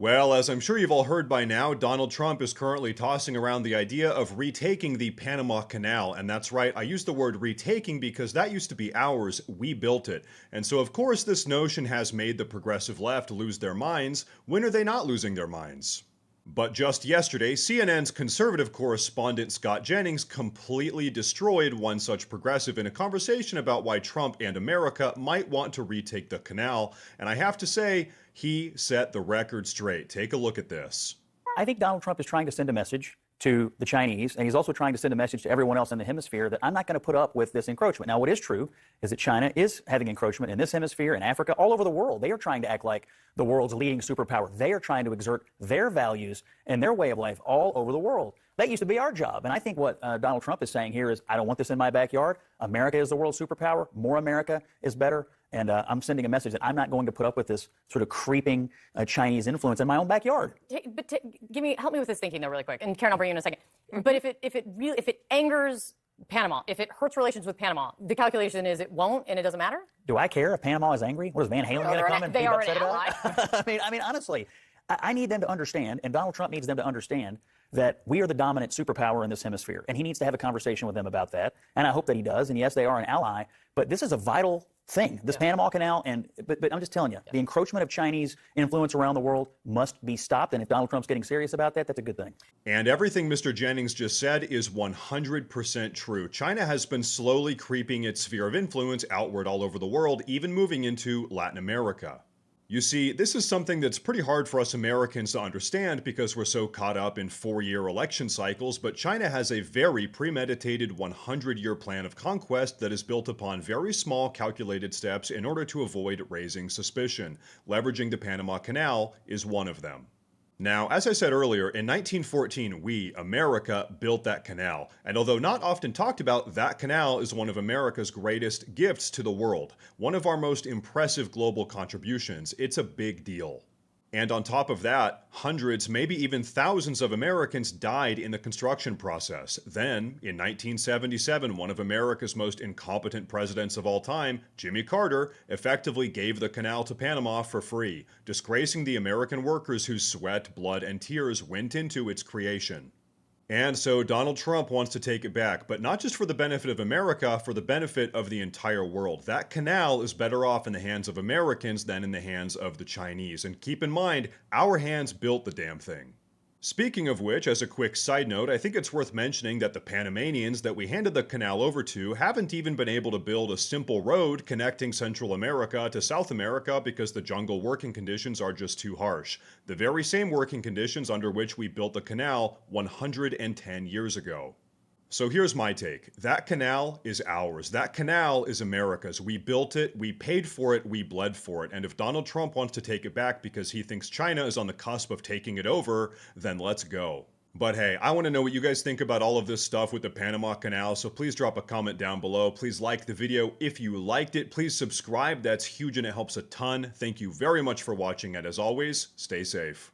Well, as I'm sure you've all heard by now, Donald Trump is currently tossing around the idea of retaking the Panama Canal. And that's right, I use the word retaking because that used to be ours. We built it. And so, of course, this notion has made the progressive left lose their minds. When are they not losing their minds? But just yesterday, CNN's conservative correspondent Scott Jennings completely destroyed one such progressive in a conversation about why Trump and America might want to retake the canal. And I have to say, he set the record straight. Take a look at this. I think Donald Trump is trying to send a message to the Chinese, and he's also trying to send a message to everyone else in the hemisphere that I'm not going to put up with this encroachment. Now, what is true is that China is having encroachment in this hemisphere, in Africa, all over the world. They are trying to act like the world's leading superpower. They are trying to exert their values and their way of life all over the world. That used to be our job. And I think what Donald Trump is saying here is, I don't want this in my backyard. America is the world's superpower. More America is better. And I'm sending a message that I'm not going to put up with this sort of creeping Chinese influence in my own backyard. Help me with this thinking though, really quick. And Karen, I'll bring you in a second. But if it angers Panama, if it hurts relations with Panama, the calculation is it won't, and it doesn't matter. Do I care if Panama is angry? What is Van Halen going to come and be upset about? I mean, honestly, I need them to understand, and Donald Trump needs them to understand that we are the dominant superpower in this hemisphere, and he needs to have a conversation with them about that. And I hope that he does. And yes, they are an ally, but this is a vital thing, this Panama Canal. And but I'm just telling you, the encroachment of Chinese influence around the world must be stopped. And if Donald Trump's getting serious about that, that's a good thing. And everything Mr. Jennings just said is 100% true. China has been slowly creeping its sphere of influence outward all over the world, even moving into Latin America. You see, this is something that's pretty hard for us Americans to understand because we're so caught up in 4-year election cycles, but China has a very premeditated 100-year plan of conquest that is built upon very small calculated steps in order to avoid raising suspicion. Leveraging the Panama Canal is one of them. Now, as I said earlier, in 1914, we, America, built that canal. And although not often talked about, that canal is one of America's greatest gifts to the world. One of our most impressive global contributions. It's a big deal. And on top of that, hundreds, maybe even thousands of Americans died in the construction process. Then, in 1977, one of America's most incompetent presidents of all time, Jimmy Carter, effectively gave the canal to Panama for free, disgracing the American workers whose sweat, blood, and tears went into its creation. And so Donald Trump wants to take it back, but not just for the benefit of America, for the benefit of the entire world. That canal is better off in the hands of Americans than in the hands of the Chinese. And keep in mind, our hands built the damn thing. Speaking of which, as a quick side note, I think it's worth mentioning that the Panamanians that we handed the canal over to haven't even been able to build a simple road connecting Central America to South America because the jungle working conditions are just too harsh. The very same working conditions under which we built the canal 110 years ago. So here's my take. That canal is ours. That canal is America's. We built it, we paid for it, we bled for it. And if Donald Trump wants to take it back because he thinks China is on the cusp of taking it over, then let's go. But hey, I want to know what you guys think about all of this stuff with the Panama Canal, so please drop a comment down below. Please like the video if you liked it. Please subscribe. That's huge and it helps a ton. Thank you very much for watching, and as always, stay safe.